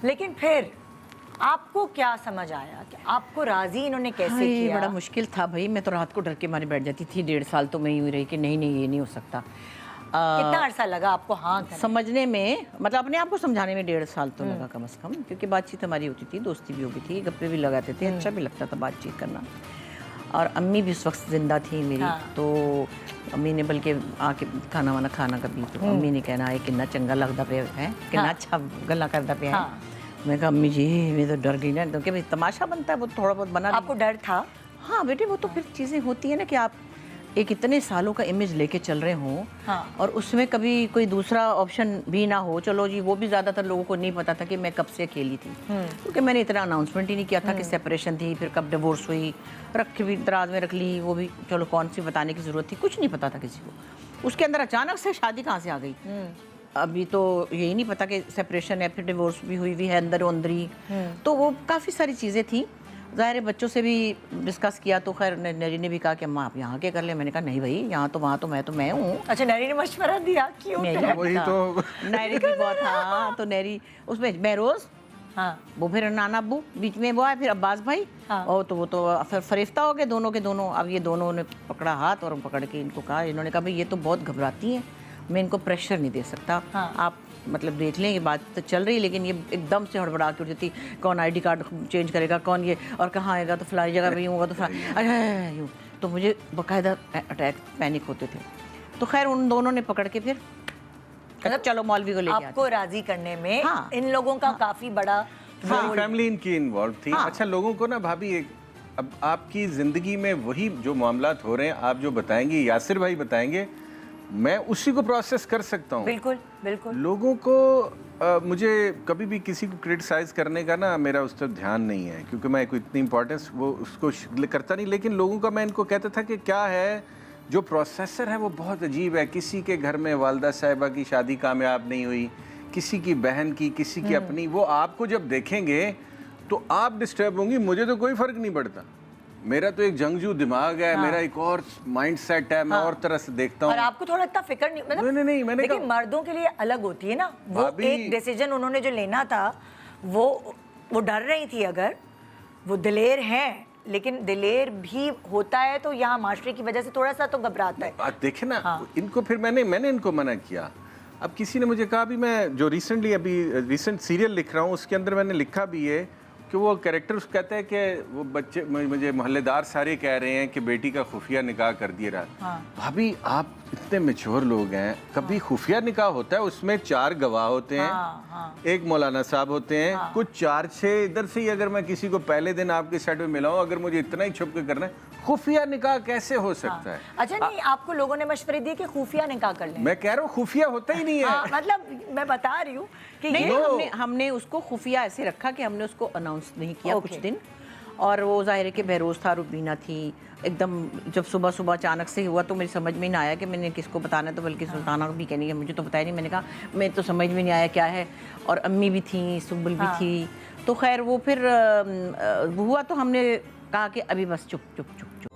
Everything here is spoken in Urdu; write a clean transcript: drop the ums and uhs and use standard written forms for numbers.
لیکن پھر آپ کو کیا سمجھ آیا کہ آپ کو راضی انہوں نے کیسے کیا؟ بڑا مشکل تھا بھائی، میں تو رات کو ڈر کے مارے بیٹھ جاتی تھی. 1.5 سال تو میں یوں ہی رہی کہ نہیں یہ نہیں ہو سکتا. کتنا عرصہ لگا آپ کو ہاں سمجھنے میں، مطلب اپنے آپ کو سمجھانے میں 1.5 سال تو لگا کم از کم، کیونکہ بات چیت ہماری ہوتی تھی، دوستی بھی ہوتی تھی، گپے بھی لگاتے تھے، اچھا بھی لگتا تھا بات چیت کرنا. اور امی بھی اس وقت زندہ تھی میری، تو امی نے بلکہ آ کے کھانا وانا کھانا کبھی تو امی نے کہنا ہے کنا چنگا لگتا پہ ہے، کنا اچھا گلا کرتا پہ ہے. میں کہا امی جی میں تو ڈر گئی نا، کیونکہ تماشا بنتا ہے وہ تھوڑا بہت بنا. آپ کو ڈر تھا؟ ہاں بیٹے، وہ تو پھر چیزیں ہوتی ہیں نا کہ آپ ایک اتنے سالوں کا امیج لے کے چل رہے ہوں اور اس میں کبھی کوئی دوسرا آپشن بھی نہ ہو. چلو جی، وہ بھی زیادہ تر لوگوں کو نہیں پتا تھا کہ میں کب سے اکیلی تھی، کیونکہ میں نے اتنا اناؤنسمنٹ ہی نہیں کیا تھا کہ سیپریشن تھی، پھر کب ڈیورس ہوئی، رکھ کے بھی دراز میں رکھ لی، وہ بھی چلو کون سی بتانے کی ضرورت تھی، کچھ نہیں پتا تھا کسی کو. اس کے اندر اچانک سے شادی کہاں سے آ گئی، ابھی تو یہی نہیں پتا کہ سیپریشن ہے، پھر ڈیورس بھی ہوئی ہے اندر اندری. تو وہ کافی ساری چیزیں تھیں. ظاہر ہے بچوں سے بھی ڈسکس کیا تو خیر نیری نے بھی کہا کہ اماں آپ یہاں کے کر لیں. میں نے کہا نہیں بھائی، یہاں تو وہاں تو میں ہوں. اچھا، نیری نے مشورہ دیا؟ وہی تو نیری بھی بہت. ہاں تو نیری اس میں بہروز، وہ پھر نانا ابو بیچ میں وہ ہے، پھر عباس بھائی، اور تو وہ تو پھر فریفتہ ہو گئے دونوں کے دونوں. اب یہ دونوں نے پکڑا ہاتھ اور پکڑ کے ان کو کہا، انہوں نے کہا بھائی یہ تو بہت گھبراتی ہیں، میں ان کو پریشر نہیں دے سکتا، آپ مطلب دیکھ لیں، یہ بات تو چل رہی لیکن یہ ایک دم سے ہڑبڑا کے اٹھ جاتی، کون آئی ڈی کارڈ چینج کرے گا، کون یہ، اور کہاں آئے گا تو فلاں جگہ پہ یوں ہوگا تو فلاں یوں. تو مجھے باقاعدہ اٹیک پینک ہوتے تھے. تو خیر ان دونوں نے پکڑ کے پھر چلو مولوی کو لے کے آپ کو راضی کرنے میں ان لوگوں کا کافی بڑا فیملی ان کی انوالو تھی. اچھا لوگوں کو نا بھابھی، ایک اب آپ کی زندگی میں وہی جو معاملات ہو رہے ہیں آپ جو بتائیں گے، یاسر بھائی بتائیں گے، میں اسی کو پروسیس کر سکتا ہوں. بالکل بالکل. لوگوں کو مجھے کبھی بھی کسی کو کرٹیسائز کرنے کا نا میرا اس طرف دھیان نہیں ہے، کیونکہ میں کوئی اتنی امپورٹنس وہ اس کو کرتا نہیں. لیکن لوگوں کا میں ان کو کہتا تھا کہ کیا ہے جو پروسیسر ہے وہ بہت عجیب ہے. کسی کے گھر میں والدہ صاحبہ کی شادی کامیاب نہیں ہوئی، کسی کی بہن کی، کسی کی اپنی، وہ آپ کو جب دیکھیں گے تو آپ ڈسٹرب ہوں گی. مجھے تو کوئی فرق نہیں پڑتا، میرا تو ایک جنگجو دماغ ہے، میرا ایک اور مائنڈ سیٹ ہے، میں اور طرح سے دیکھتا ہوں. اور آپ کو تھوڑا اتنا فکر نہیں، نہیں میں نے لیکن مردوں کے لیے الگ ہوتی ہے نا وہ ایک ڈیسیجن انہوں نے جو لینا تھا، وہ ڈر رہی تھی. اگر وہ دلیر ہیں لیکن دلیر بھی ہوتا ہے تو یہاں معاشرے کی وجہ سے تھوڑا سا تو گھبراتا ہے. دیکھیں نا ان کو، پھر میں نے ان کو منع کیا. اب کسی نے مجھے کہا بھی، میں جو ریسنٹ سیریل لکھ رہا ہوں اس کے اندر میں نے لکھا بھی ہے کہ وہ کریکٹر کہتا ہے کہ وہ بچے، مجھے محلے دار سارے کہہ رہے ہیں کہ بیٹی کا خفیہ نکاح کر دیا رہا. بھابھی آپ اتنے میچور لوگ ہیں، کبھی خفیہ نکاح ہوتا ہے اس میں 4 گواہ ہوتے ہیں، ایک مولانا صاحب ہوتے ہیں، کچھ 4-6 ادھر سے ہی. اگر میں کسی کو پہلے دن آپ کے سیٹ میں ملاؤں، اگر مجھے اتنا ہی چھپ کے کرنا ہے، خفیہ نکاح کیسے ہو سکتا ہے؟ اچھا نہیں، آپ کو لوگوں نے مشورے دیے کہ خفیہ نکاح کر لیں. میں کہہ رہا ہوں خفیہ ہوتا ہی نہیں ہے. مطلب میں بتا رہی ہوں کہ ہم نے اس کو خفیہ ایسے رکھا کہ ہم نے اس کو اناؤنس نہیں کیا کچھ دن. اور وہ ظاہر ہے کہ بہروز تھا، روبینہ تھی. ایک دم جب صبح اچانک سے ہوا تو میری سمجھ میں نہیں آیا کہ میں نے کس کو بتانا ہے. تو بلکہ سلطانہ بھی کہنے کہ مجھے تو بتایا نہیں. میں نے کہا میں تو سمجھ میں نہیں آیا کیا ہے. اور امی بھی تھیں، سنبل بھی تھی. تو خیر وہ پھر ہوا تو ہم نے کہا کہ ابھی بس چپ چپ چپ چپ.